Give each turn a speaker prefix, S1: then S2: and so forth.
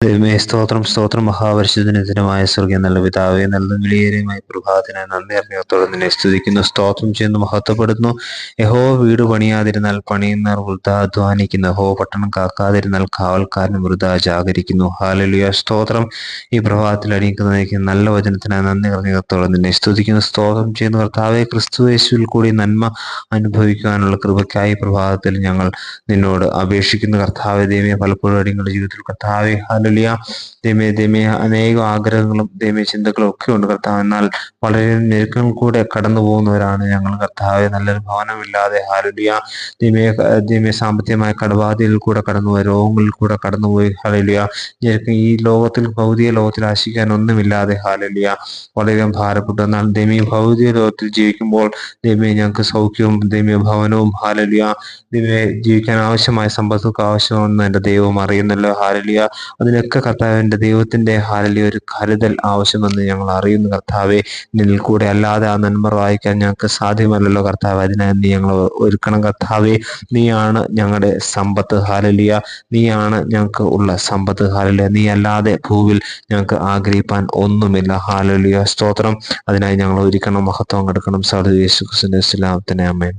S1: ദൈവമേ, സ്തോത്രം സ്തോത്രം. മഹാപരിശുദ്ധനുമായ സ്വർഗീയ നല്ല പിതാവേ, നല്ല വിലയേറിയമായ പ്രഭാതത്തിനായി നന്ദി അറിഞ്ഞത്തോടെ നിന്നെ സ്തുതിക്കുന്നു, സ്തോത്രം ചെയ്യുന്നു, മഹത്വപ്പെടുന്നു. യഹോവ വീട് പണിയാതിരുന്നാൽ പണിയുന്നവർ വൃഥാ അധ്വാനിക്കുന്നു. യഹോവ പട്ടണം കാക്കാതിരുന്നാൽ കാവൽക്കാരൻ വൃഥാ ജാഗരിക്കുന്നു. ഹല്ലേലൂയ. സ്തോത്രം. ഈ പ്രഭാതത്തിൽ അടിയിക്കുന്നതായിരിക്കും നല്ല വചനത്തിനായി നന്ദി അറിഞ്ഞത്തോടെ നിന്നെ സ്തുതിക്കുന്നു, സ്തോത്രം ചെയ്യുന്നു. കർത്താവെ, ക്രിസ്തു യേശുവിൽ കൂടി നന്മ അനുഭവിക്കുവാനുള്ള കൃപയ്ക്കായി പ്രഭാതത്തിൽ ഞങ്ങൾ നിന്നോട് അപേക്ഷിക്കുന്നു. കർത്താവെ, ദൈവമേ, പലപ്പോഴും അടിങ്ങളുടെ ജീവിതത്തിൽ കർത്താവെ ദൈവമേ അനേകം ആഗ്രഹങ്ങളും ചിന്തകളും ഒക്കെ ഉണ്ട് കർത്താവ്. എന്നാൽ വളരെ ഞെരുക്കങ്ങൾ കൂടെ കടന്നു പോകുന്നവരാണ് ഞങ്ങൾ കർത്താവെ. നല്ലൊരു ഭവനമില്ലാതെ ദൈവമേ സാമ്പത്തികമായ കടബാധയിൽ കൂടെ കടന്നുപോയി, രോഗങ്ങളിൽ കൂടെ കടന്നുപോയി. ഹല്ലേലൂയ. ഈ ലോകത്തിൽ ഭൗതിക ലോകത്തിൽ ആശിക്കാൻ ഒന്നുമില്ലാതെ ഹല്ലേലൂയ വളരെയധികം ഭാരപ്പെട്ടു. എന്നാൽ ഭൗതിക ലോകത്തിൽ ജീവിക്കുമ്പോൾ ഞങ്ങൾക്ക് സൗഖ്യവും ഭവനവും ഹല്ലേലൂയ ജീവിക്കാൻ ആവശ്യമായ സമ്പത്തൊക്കെ ആവശ്യമെന്ന് എൻ്റെ ദൈവം അറിയുന്നല്ലോ. ഹല്ലേലൂയ. അതിനൊക്കെ കർത്താവിൻ്റെ ദൈവത്തിൻ്റെ ഹല്ലേലൂയ ഒരു കരുതൽ ആവശ്യമെന്ന് ഞങ്ങൾ അറിയുന്നു കർത്താവെ. നിന്നിൽ കൂടെ അല്ലാതെ ആ നന്മ വായിക്കാൻ ഞങ്ങൾക്ക് സാധ്യമല്ലല്ലോ കർത്താവ്. അതിനായി നീ ഞങ്ങൾ ഒരുക്കണം കർത്താവെ. നീയാണ് ഞങ്ങളുടെ സമ്പത്ത്. ഹല്ലേലൂയ. നീയാണ് ഞങ്ങൾക്ക് ഉള്ള സമ്പത്ത്. ഹല്ലേലൂയ. നീ അല്ലാതെ ഭൂവിൽ ഞങ്ങൾക്ക് ആഗ്രഹിപ്പാൻ ഒന്നുമില്ല. ഹല്ലേലൂയ. സ്തോത്രം. അതിനായി ഞങ്ങൾ ഒരുക്കണം, മഹത്വം കൊടുക്കണം. യേശു ക്രിസ്തുവിന്റെ നാമത്തിൽ ആമേൻ.